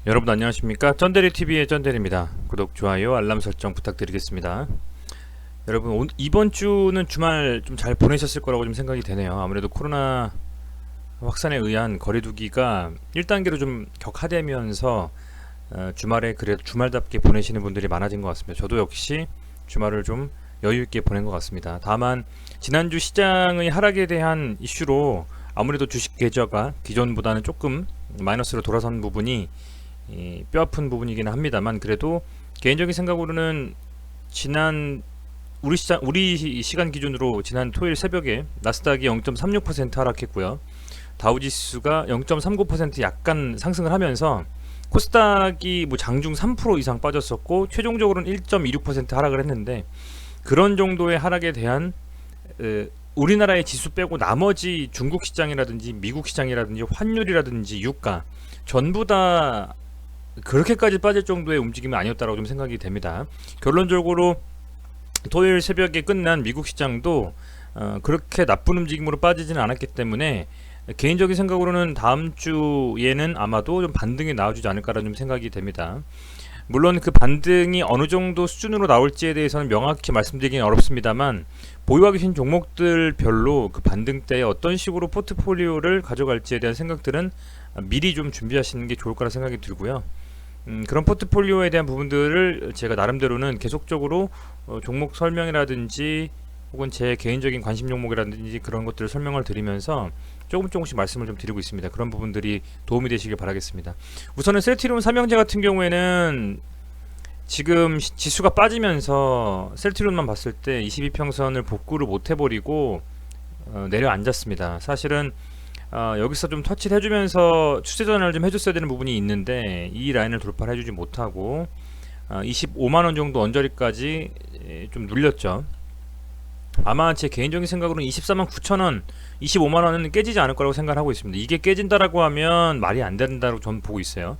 여러분 안녕하십니까? 쩐데리TV의 쩐데리입니다. 구독, 좋아요, 알람 설정 부탁드리겠습니다. 여러분 이번 주는 주말 좀 잘 보내셨을 거라고 좀 생각이 되네요. 아무래도 코로나 확산에 의한 거리두기가 1단계로 좀 격화되면서 주말에 그래도 주말답게 보내시는 분들이 많아진 것 같습니다. 저도 역시 주말을 좀 여유있게 보낸 것 같습니다. 다만 지난주 시장의 하락에 대한 이슈로 아무래도 주식 계좌가 기존보다는 조금 마이너스로 돌아선 부분이 뼈아픈 부분이긴 합니다만, 그래도 개인적인 생각으로는 지난 우리 시간 기준으로 지난 토요일 새벽에 나스닥이 0.36% 하락했고요. 다우지수가 0.39% 약간 상승을 하면서 코스닥이 뭐 장중 3% 이상 빠졌었고 최종적으로는 1.26% 하락을 했는데, 그런 정도의 하락에 대한 우리나라의 지수 빼고 나머지 중국 시장이라든지 미국 시장이라든지 환율이라든지 유가 전부 다 그렇게까지 빠질 정도의 움직임은 아니었다고 좀 생각이 됩니다. 결론적으로 토요일 새벽에 끝난 미국 시장도 그렇게 나쁜 움직임으로 빠지지는 않았기 때문에 개인적인 생각으로는 다음 주에는 아마도 좀 반등이 나와주지 않을까라는 좀 생각이 됩니다. 물론 그 반등이 어느 정도 수준으로 나올지에 대해서는 명확히 말씀드리기는 어렵습니다만, 보유하고 계신 종목들별로 그 반등 때에 어떤 식으로 포트폴리오를 가져갈지에 대한 생각들은 미리 좀 준비하시는 게 좋을 거라 생각이 들고요. 그런 포트폴리오에 대한 부분들을 제가 나름대로는 계속적으로 종목 설명이라든지 혹은 제 개인적인 관심 종목이라든지 그런 것들을 설명을 드리면서 조금씩 말씀을 좀 드리고 있습니다. 그런 부분들이 도움이 되시길 바라겠습니다. 우선은 셀트리온 삼형제 같은 경우에는 지금 지수가 빠지면서 셀트리온만 봤을 때 22평선을 복구를 못 해버리고 내려앉았습니다. 사실은 여기서 좀 터치를 해주면서 추세 전환을 좀 해줬어야 되는 부분이 있는데 이 라인을 돌파를 해주지 못하고 25만원 정도 언저리까지 좀 눌렸죠. 아마 제 개인적인 생각으로는 24만 9천원, 25만원은 깨지지 않을 거라고 생각을 하고 있습니다. 이게 깨진다라고 하면 말이 안 된다고 저는 보고 있어요.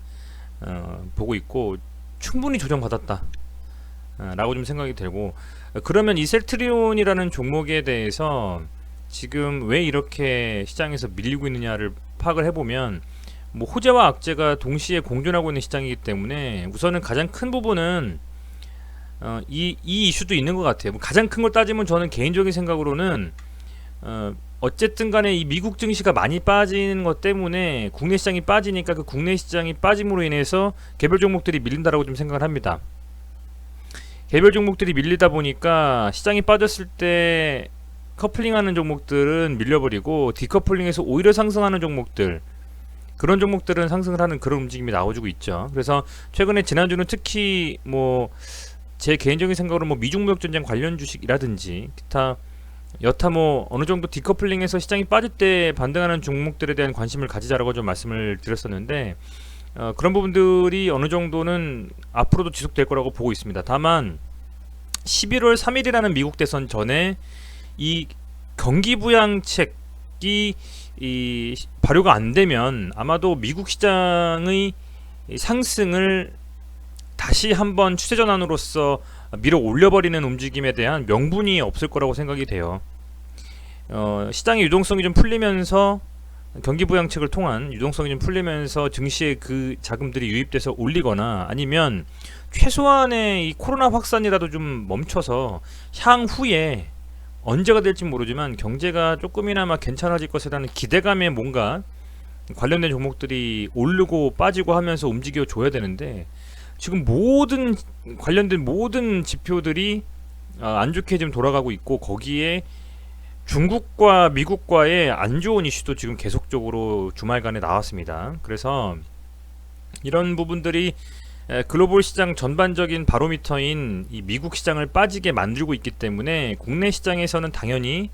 보고 있고 충분히 조정받았다 라고 좀 생각이 들고, 그러면 이 셀트리온이라는 종목에 대해서 지금 왜 이렇게 시장에서 밀리고 있느냐를 파악을 해보면, 뭐 호재와 악재가 동시에 공존하고 있는 시장이기 때문에 우선은 가장 큰 부분은 이 이슈도 있는 것 같아요. 뭐 가장 큰 걸 따지면 저는 개인적인 생각으로는 어쨌든 간에 이 미국 증시가 많이 빠지는 것 때문에 국내 시장이 빠지니까 그 국내 시장이 빠짐으로 인해서 개별 종목들이 밀린다라고 좀 생각을 합니다. 개별 종목들이 밀리다 보니까 시장이 빠졌을 때 커플링하는 종목들은 밀려버리고 디커플링해서 오히려 상승하는 종목들, 그런 종목들은 상승을 하는 그런 움직임이 나와주고 있죠. 그래서 최근에 지난주는 특히 뭐 제 개인적인 생각으로 뭐 미중 무역 전쟁 관련 주식이라든지 기타 여타 뭐 어느 정도 디커플링해서 시장이 빠질 때 반등하는 종목들에 대한 관심을 가지자라고 좀 말씀을 드렸었는데, 그런 부분들이 어느 정도는 앞으로도 지속될 거라고 보고 있습니다. 다만 11월 3일이라는 미국 대선 전에 이 경기 부양책이 발효가 안 되면 아마도 미국 시장의 상승을 다시 한번 추세 전환으로서 밀어 올려버리는 움직임에 대한 명분이 없을 거라고 생각이 돼요. 시장의 유동성이 좀 풀리면서, 경기 부양책을 통한 유동성이 좀 풀리면서 증시에 그 자금들이 유입돼서 올리거나, 아니면 최소한의 이 코로나 확산이라도 좀 멈춰서 향후에 언제가 될지 모르지만 경제가 조금이나마 괜찮아질 것이라는 기대감에 뭔가 관련된 종목들이 오르고 빠지고 하면서 움직여 줘야 되는데, 지금 모든 관련된 모든 지표들이 안 좋게 지금 돌아가고 있고, 거기에 중국과 미국과의 안 좋은 이슈도 지금 계속적으로 주말간에 나왔습니다. 그래서 이런 부분들이 글로벌 시장 전반적인 바로미터인 이 미국 시장을 빠지게 만들고 있기 때문에 국내 시장에서는 당연히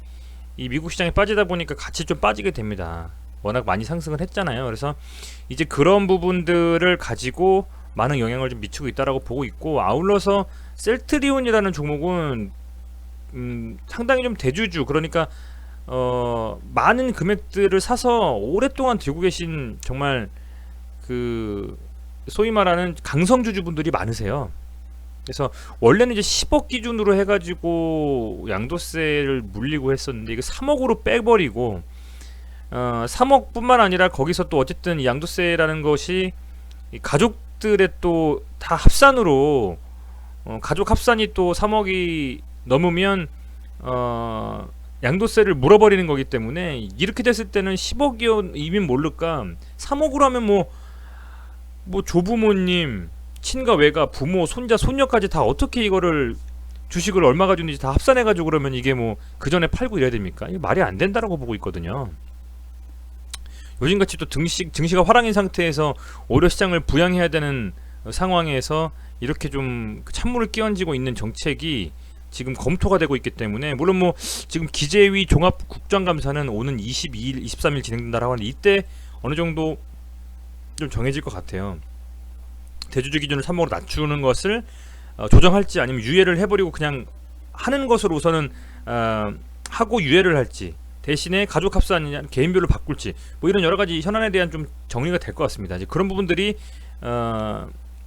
이 미국 시장에 빠지다 보니까 같이 좀 빠지게 됩니다. 워낙 많이 상승을 했잖아요. 그래서 이제 그런 부분들을 가지고 많은 영향을 좀 미치고 있다라고 보고 있고, 아울러서 셀트리온이라는 종목은 상당히 좀 대주주, 그러니까 많은 금액들을 사서 오랫동안 들고 계신 정말 그 소위 말하는 강성주주분들이 많으세요. 그래서 원래는 이제 10억 기준으로 해가지고 양도세를 물리고 했었는데 이거 3억으로 빼버리고, 3억뿐만 아니라 거기서 또 어쨌든 양도세라는 것이 이 가족들의 또 다 합산으로 가족 합산이 또 3억이 넘으면 양도세를 물어버리는 거기 때문에 이렇게 됐을 때는 10억이면 모를까 3억으로 하면 뭐 조부모님, 친가 외가, 부모, 손자, 손녀까지 다 어떻게 이거를 주식을 얼마 가지는지 다 합산해가지고 그러면 이게 뭐 그 전에 팔고 이래야 됩니까? 이게 말이 안 된다라고 보고 있거든요. 요즘같이 또 증시가 화랑인 상태에서 오히려 시장을 부양해야 되는 상황에서 이렇게 좀 찬물을 끼얹고 있는 정책이 지금 검토가 되고 있기 때문에 물론 뭐 지금 기재위 종합 국정감사는 오는 22일, 23일 진행된다라고 하는데 이때 어느 정도 좀 정해질 것 같아요. 대주주 기준을 3억으로 낮추는 것을 조정할지 아니면 유예를 해버리고 그냥 하는 것으로 우선은 하고 유예를 할지 대신에 가족 합산이냐 개인별로 바꿀지 뭐 이런 여러 가지 현안에 대한 좀 정리가 될 것 같습니다. 이제 그런 부분들이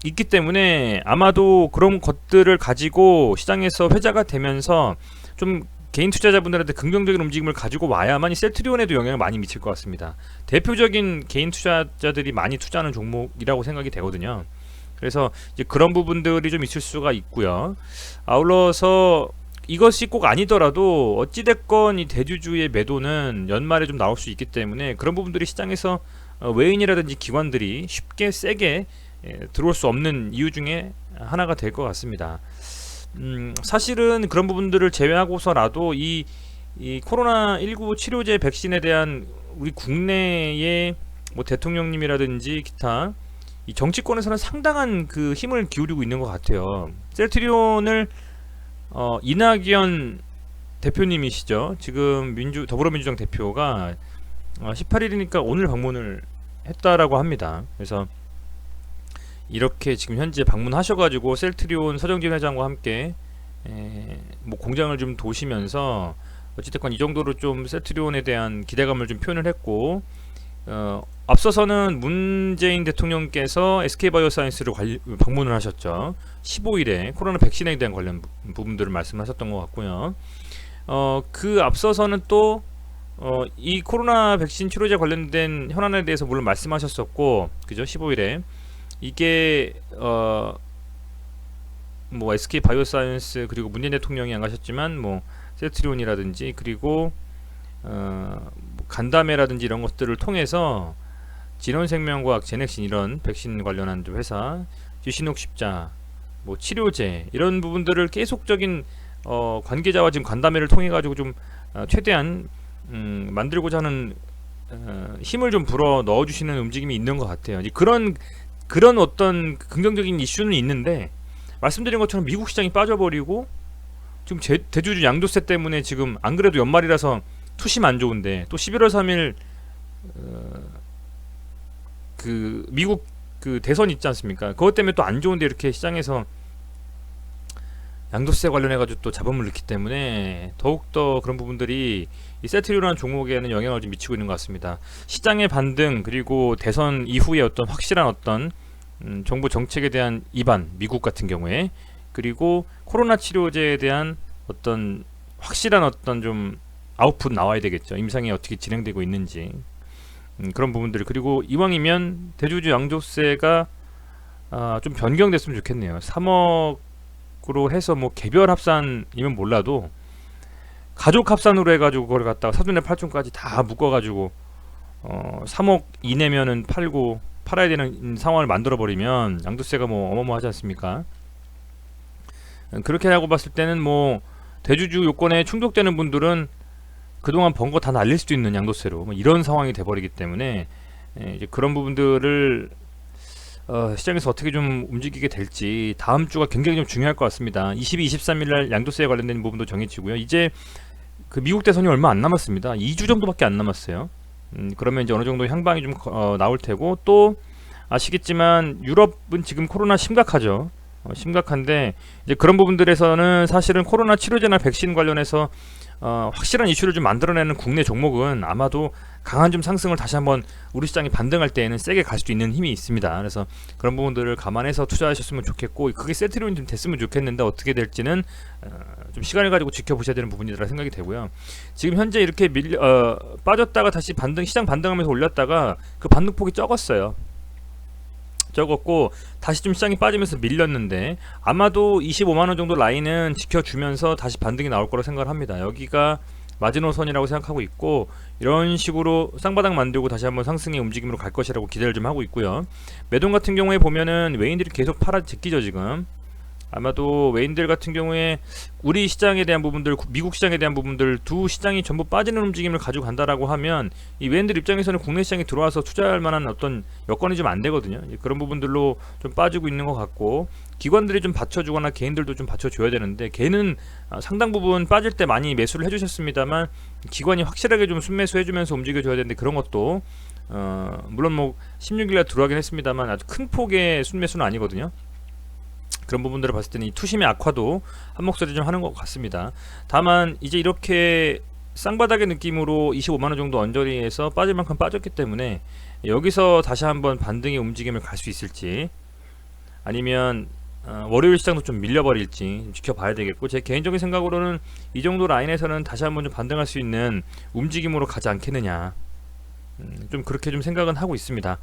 있기 때문에 아마도 그런 것들을 가지고 시장에서 회자가 되면서 좀 개인 투자자분들한테 긍정적인 움직임을 가지고 와야만 이 셀트리온에도 영향을 많이 미칠 것 같습니다. 대표적인 개인 투자자들이 많이 투자하는 종목이라고 생각이 되거든요. 그래서 이제 그런 부분들이 좀 있을 수가 있고요. 아울러서 이것이 꼭 아니더라도 어찌됐건 이 대주주의 매도는 연말에 좀 나올 수 있기 때문에 그런 부분들이 시장에서 외인이라든지 기관들이 쉽게 세게 들어올 수 없는 이유 중에 하나가 될 것 같습니다. 사실은 그런 부분들을 제외하고서라도 이 코로나19 치료제 백신에 대한 우리 국내의 뭐 대통령님이라든지 기타 이 정치권에서는 상당한 그 힘을 기울이고 있는 것 같아요. 셀트리온을 이낙연 대표님이시죠. 지금 더불어민주당 대표가 18일이니까 오늘 방문을 했다라고 합니다. 그래서 이렇게 지금 현재 방문하셔가지고 셀트리온 서정진 회장과 함께 뭐 공장을 좀 도시면서 어찌됐건 이 정도로 좀 셀트리온에 대한 기대감을 좀 표현을 했고 앞서서는 문재인 대통령께서 SK바이오사이언스를 방문을 하셨죠. 15일에 코로나 백신에 대한 관련 부분들을 말씀하셨던 것 같고요. 그 앞서서는 또 이 코로나 백신 치료제 관련된 현안에 대해서 물론 말씀하셨었고, 그죠? 15일에 이게 뭐 SK 바이오사이언스 그리고 문재인 대통령이 안 가셨지만 뭐 셀트리온이라든지 그리고 뭐 간담회라든지 이런 것들을 통해서 진원생명과학, 제넥신 이런 백신 관련한 회사, 신옥십자, 뭐 치료제 이런 부분들을 계속적인 관계자와 지금 간담회를 통해 가지고 좀 최대한 만들고자 하는 힘을 좀 불어 넣어주시는 움직임이 있는 것 같아요. 이제 그런 어떤 긍정적인 이슈는 있는데 말씀드린 것처럼 미국 시장이 빠져버리고 지금 대주주 양도세 때문에 지금 안 그래도 연말이라서 투심 안 좋은데 또 11월 3일 그 미국 그 대선 있지 않습니까? 그것 때문에 또 안 좋은데 이렇게 시장에서 양도세 관련해가지고 또 잡음을 넣기 때문에 더욱더 그런 부분들이 이 셀트리온이라는 종목에는 영향을 좀 미치고 있는 것 같습니다. 시장의 반등 그리고 대선 이후에 어떤 확실한 어떤 정부 정책에 대한 입안, 미국 같은 경우에 그리고 코로나 치료제에 대한 어떤 확실한 어떤 좀 아웃풋 나와야 되겠죠. 임상이 어떻게 진행되고 있는지 그런 부분들 그리고 이왕이면 대주주 양도세가 좀 변경됐으면 좋겠네요. 3억으로 해서 뭐 개별 합산이면 몰라도 가족 합산으로 해가지고 그걸 갖다가 사돈의 팔촌까지 다 묶어가지고 3억 이내면은 팔아야 되는 상황을 만들어 버리면 양도세가 뭐 어마어마하지 않습니까? 그렇게 하고 봤을 때는 뭐 대주주 요건에 충족되는 분들은 그동안 번 거 다 날릴 수도 있는 양도세로 뭐 이런 상황이 돼버리기 때문에 이제 그런 부분들을 시장에서 어떻게 좀 움직이게 될지 다음 주가 굉장히 좀 중요할 것 같습니다. 22, 23일 날 양도세에 관련된 부분도 정해지고요. 이제 그 미국 대선이 얼마 안 남았습니다. 2주 정도밖에 안 남았어요. 그러면 이제 어느 정도 향방이 좀 나올 테고 또 아시겠지만 유럽은 지금 코로나 심각하죠. 심각한데 이제 그런 부분들에서는 사실은 코로나 치료제나 백신 관련해서 확실한 이슈를 좀 만들어내는 국내 종목은 아마도 강한 좀 상승을 다시 한번 우리 시장이 반등할 때에는 세게 갈 수도 있는 힘이 있습니다. 그래서 그런 부분들을 감안해서 투자하셨으면 좋겠고 그게 세트리온이 좀 됐으면 좋겠는데 어떻게 될지는 좀 시간을 가지고 지켜보셔야 되는 부분이라 생각이 되고요. 지금 현재 이렇게 빠졌다가 다시 시장 반등하면서 올렸다가 그 반등폭이 적었어요. 적었고 다시 좀 시장이 빠지면서 밀렸는데 아마도 25만원 정도 라인은 지켜주면서 다시 반등이 나올 거라 생각을 합니다. 여기가 마지노선이라고 생각하고 있고 이런 식으로 쌍바닥 만들고 다시 한번 상승의 움직임으로 갈 것이라고 기대를 좀 하고 있고요. 매동 같은 경우에 보면은 외인들이 계속 팔아 제끼죠 지금. 아마도 외인들 같은 경우에 우리 시장에 대한 부분들, 미국 시장에 대한 부분들 두 시장이 전부 빠지는 움직임을 가지고 간다라고 하면 이 외인들 입장에서는 국내 시장에 들어와서 투자할 만한 어떤 여건이 좀 안 되거든요. 그런 부분들로 좀 빠지고 있는 것 같고 기관들이 좀 받쳐주거나 개인들도 좀 받쳐줘야 되는데 개인은 상당 부분 빠질 때 많이 매수를 해주셨습니다만 기관이 확실하게 좀 순매수 해주면서 움직여줘야 되는데 그런 것도 물론 뭐 16일날 들어가긴 했습니다만 아주 큰 폭의 순매수는 아니거든요. 그런 부분들을 봤을 때는 이 투심의 악화도 한 목소리 좀 하는 것 같습니다. 다만 이제 이렇게 쌍바닥의 느낌으로 25만원 정도 언저리에서 빠질 만큼 빠졌기 때문에 여기서 다시 한번 반등의 움직임을 갈 수 있을지 아니면 월요일 시장도 좀 밀려버릴지 좀 지켜봐야 되겠고 제 개인적인 생각으로는 이 정도 라인에서는 다시 한번 좀 반등할 수 있는 움직임으로 가지 않겠느냐 좀 그렇게 좀 생각은 하고 있습니다.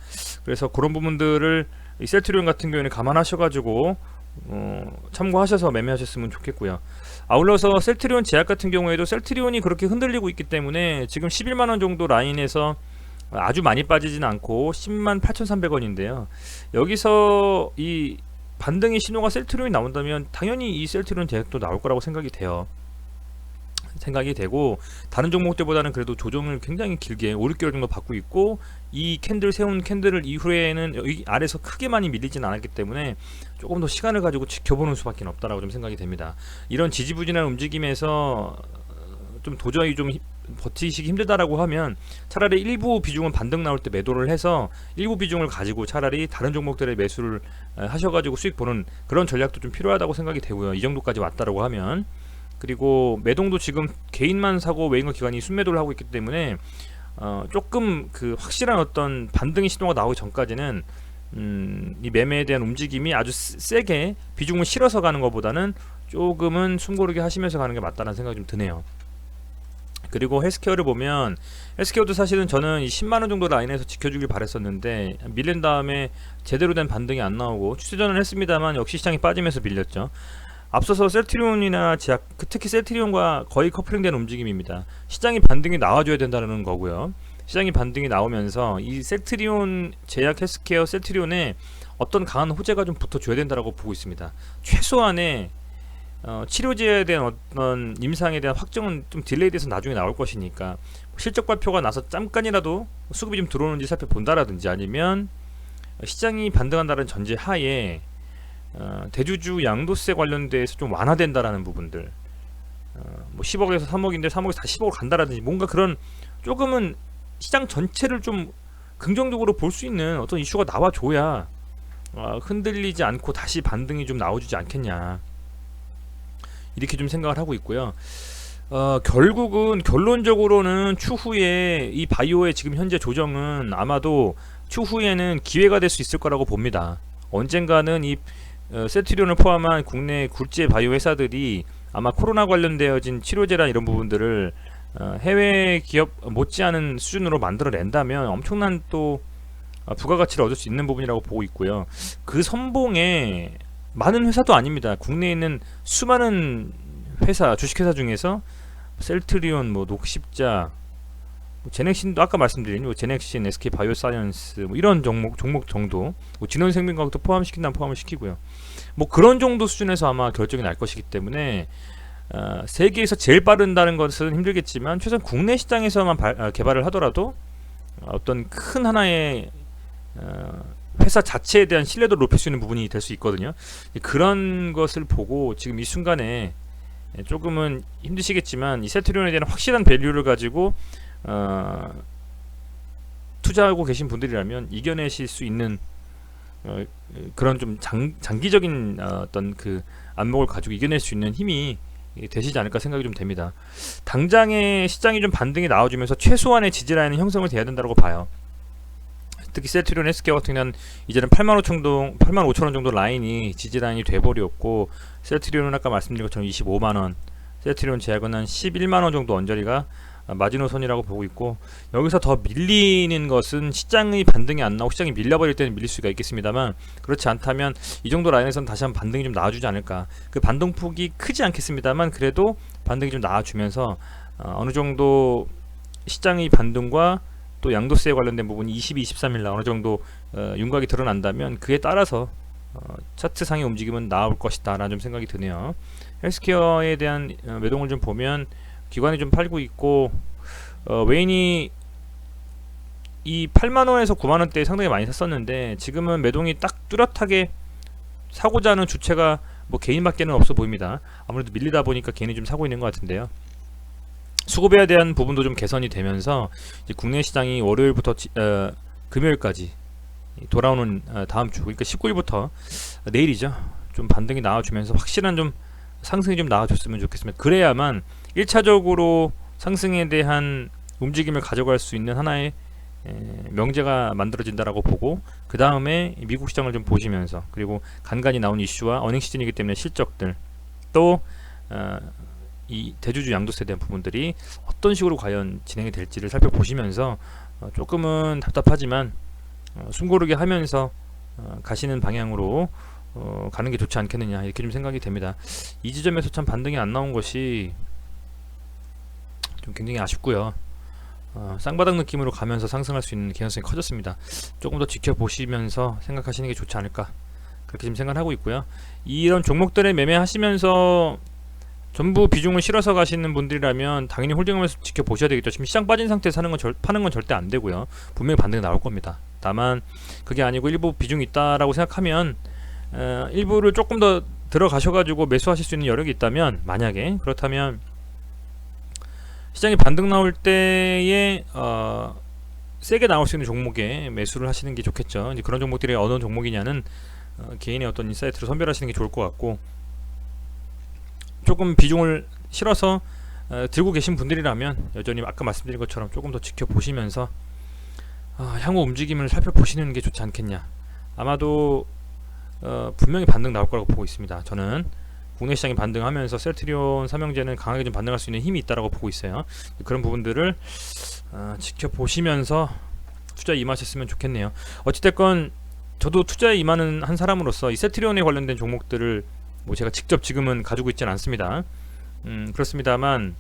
그래서 그런 부분들을 이 셀트리온 같은 경우에는 감안하셔가지고 참고하셔서 매매하셨으면 좋겠고요. 아울러서 셀트리온 제약 같은 경우에도 셀트리온이 그렇게 흔들리고 있기 때문에 지금 11만원 정도 라인에서 아주 많이 빠지진 않고 10만 8,300원인데요 여기서 이 반등의 신호가 셀트리온이 나온다면 당연히 이 셀트리온 제약도 나올 거라고 생각이 되고 다른 종목들보다는 그래도 조정을 굉장히 길게 5, 6개월 정도 받고 있고 이 캔들 세운 캔들을 이후에는 여기 아래서 크게 많이 밀리진 않았기 때문에 조금 더 시간을 가지고 지켜보는 수밖에 없다라고 좀 생각이 됩니다. 이런 지지부진한 움직임에서 좀 도저히 좀 버티시기 힘들다라고 하면 차라리 일부 비중은 반등 나올 때 매도를 해서 일부 비중을 가지고 차라리 다른 종목들의 매수를 하셔가지고 수익 보는 그런 전략도 좀 필요하다고 생각이 되고요. 이 정도까지 왔다라고 하면 그리고 매동도 지금 개인만 사고 외인과 기관이 순매도를 하고 있기 때문에 조금 그 확실한 어떤 반등의 신호가 나오기 전까지는 이 매매에 대한 움직임이 아주 세게 비중을 실어서 가는 것보다는 조금은 숨고르게 하시면서 가는 게 맞다는 생각이 좀 드네요. 그리고 헬스케어를 보면 헬스케어도 사실은 저는 이 10만원 정도 라인에서 지켜주길 바랬었는데 밀린 다음에 제대로 된 반등이 안 나오고 추세전을 했습니다만 역시 시장이 빠지면서 밀렸죠. 앞서서 셀트리온이나 제약, 특히 셀트리온과 거의 커플링된 움직임입니다. 시장이 반등이 나와줘야 된다는 거고요. 시장이 반등이 나오면서 이 셀트리온, 제약, 헬스케어, 셀트리온에 어떤 강한 호재가 좀 붙어줘야 된다고 보고 있습니다. 최소한의 치료제에 대한 어떤 임상에 대한 확정은 좀 딜레이돼서 나중에 나올 것이니까 실적 발표가 나서 잠깐이라도 수급이 좀 들어오는지 살펴본다라든지 아니면 시장이 반등한다는 전제 하에 대주주 양도세 관련돼서 좀 완화된다라는 부분들 뭐 10억에서 3억인데 3억에서 다 10억으로 간다라든지 뭔가 그런 조금은 시장 전체를 좀 긍정적으로 볼 수 있는 어떤 이슈가 나와줘야 흔들리지 않고 다시 반등이 좀 나와주지 않겠냐 이렇게 좀 생각을 하고 있고요. 결국은 결론적으로는 추후에 이 바이오의 지금 현재 조정은 아마도 추후에는 기회가 될 수 있을 거라고 봅니다. 언젠가는 이 셀트리온을 포함한 국내 굴지의 바이오 회사들이 아마 코로나 관련되어진 치료제나 이런 부분들을 해외 기업 못지않은 수준으로 만들어낸다면 엄청난 또 부가가치를 얻을 수 있는 부분이라고 보고 있고요. 그 선봉에 많은 회사도 아닙니다. 국내에 있는 수많은 회사, 주식회사 중에서 셀트리온, 뭐 녹십자, 제넥신도 아까 말씀드린 뭐 제넥신, SK 바이오사이언스 뭐 이런 종목 정도, 뭐 진원생명과학도 포함시킨다면 포함을 시키고요. 뭐 그런 정도 수준에서 아마 결정이 날 것이기 때문에 세계에서 제일 빠른다는 것은 힘들겠지만 최소한 국내 시장에서만 개발을 하더라도 어떤 큰 하나의 회사 자체에 대한 신뢰도를 높일 수 있는 부분이 될 수 있거든요. 그런 것을 보고 지금 이 순간에 조금은 힘드시겠지만 이 셀트리온에 대한 확실한 밸류를 가지고 투자하고 계신 분들이라면 이겨내실 수 있는 그런 좀 장기적인 어떤 그 안목을 가지고 이겨낼 수 있는 힘이 되시지 않을까 생각이 좀 됩니다. 당장의 시장이 좀 반등이 나와주면서 최소한의 지지라인은 형성을 돼야 된다고 봐요. 특히 셀트리온, 헬스케어 같은 경우는 이제는 85,000원 정도 라인이 지지라인이 돼버렸고 셀트리온은 아까 말씀드린 것처럼 25만원, 셀트리온 제약은 한 11만원 정도 언저리가 마지노선이라고 보고 있고, 여기서 더 밀리는 것은 시장의 반등이 안 나오고 시장이 밀려버릴 때는 밀릴 수가 있겠습니다만, 그렇지 않다면 이 정도 라인에서는 다시 한번 반등이 좀 나와주지 않을까. 그 반동폭이 크지 않겠습니다만 그래도 반등이 좀 나와주면서 어느 정도 시장의 반등과 또 양도세에 관련된 부분이 22, 23일 날 어느 정도 윤곽이 드러난다면 그에 따라서 차트상의 움직임은 나올 것이다 라는 좀 생각이 드네요. 헬스케어에 대한 매동을 좀 보면 기관이 좀 팔고 있고, 외인이 이 8만원에서 9만원대에 상당히 많이 샀었는데 지금은 매동이 딱 뚜렷하게 사고자 하는 주체가 뭐 개인밖에는 없어 보입니다. 아무래도 밀리다 보니까 개인이 좀 사고 있는 것 같은데요. 수급에 대한 부분도 좀 개선이 되면서 이제 국내 시장이 월요일부터 금요일까지 돌아오는 다음 주, 그러니까 19일부터 내일이죠. 좀 반등이 나와주면서 확실한 좀 상승이 좀 나와줬으면 좋겠습니다. 그래야만 1차적으로 상승에 대한 움직임을 가져갈 수 있는 하나의 명제가 만들어진다라고 보고, 그 다음에 미국 시장을 좀 보시면서, 그리고 간간히 나온 이슈와 어닝 시즌이기 때문에 실적들, 또 이 대주주 양도세에 대한 부분들이 어떤 식으로 과연 진행이 될지를 살펴보시면서 조금은 답답하지만 숨고르게 하면서 가시는 방향으로 가는 게 좋지 않겠느냐, 이렇게 좀 생각이 됩니다. 이 지점에서 참 반등이 안 나온 것이 좀 굉장히 아쉽고요. 쌍바닥 느낌으로 가면서 상승할 수 있는 개연성이 커졌습니다. 조금 더 지켜보시면서 생각하시는 게 좋지 않을까, 그렇게 지금 생각을 하고 있고요. 이런 종목들을 매매하시면서 전부 비중을 실어서 가시는 분들이라면 당연히 홀딩하면서 지켜보셔야 되겠죠. 지금 시장 빠진 상태에서 파는 건 절대 안 되고요. 분명히 반등이 나올 겁니다. 다만 그게 아니고 일부 비중이 있다라고 생각하면 일부를 조금 더 들어가셔가지고 매수하실 수 있는 여력이 있다면, 만약에 그렇다면 시장이 반등 나올 때에 세게 나올 수 있는 종목에 매수를 하시는 게 좋겠죠. 이제 그런 종목들이 어느 종목이냐는 개인의 어떤 인사이트로 선별하시는 게 좋을 것 같고, 조금 비중을 실어서 들고 계신 분들이라면 여전히 아까 말씀드린 것처럼 조금 더 지켜보시면서 향후 움직임을 살펴보시는 게 좋지 않겠냐. 아마도 분명히 반등 나올 거라고 보고 있습니다. 저는 국내 시장이 반등하면서 셀트리온 삼형제는 강하게 좀 반등할 수 있는 힘이 있다라고 보고 있어요. 그런 부분들을 지켜보시면서 투자에 임하셨으면 좋겠네요. 어찌됐건 저도 투자에 임하는 한 사람으로서 이 셀트리온에 관련된 종목들을 뭐 제가 직접 지금은 가지고 있지는 않습니다. 그렇습니다만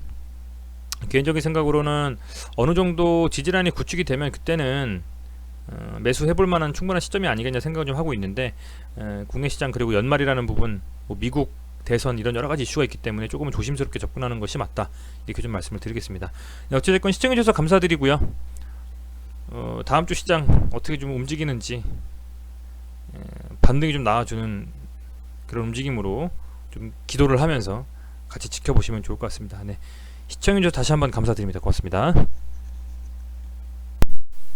개인적인 생각으로는 어느 정도 지지라인이 구축이 되면 그때는 매수해볼 만한 충분한 시점이 아니겠냐 생각을 좀 하고 있는데, 국내 시장 그리고 연말이라는 부분, 뭐 미국 대선 이런 여러 가지 이슈가 있기 때문에 조금은 조심스럽게 접근하는 것이 맞다, 이렇게 좀 말씀을 드리겠습니다. 어찌됐건 시청해주셔서 감사드리고요. 다음 주 시장 어떻게 좀 움직이는지 반등이 좀 나와주는 그런 움직임으로 좀 기도를 하면서 같이 지켜보시면 좋을 것 같습니다. 네, 시청해주셔서 다시 한번 감사드립니다. 고맙습니다.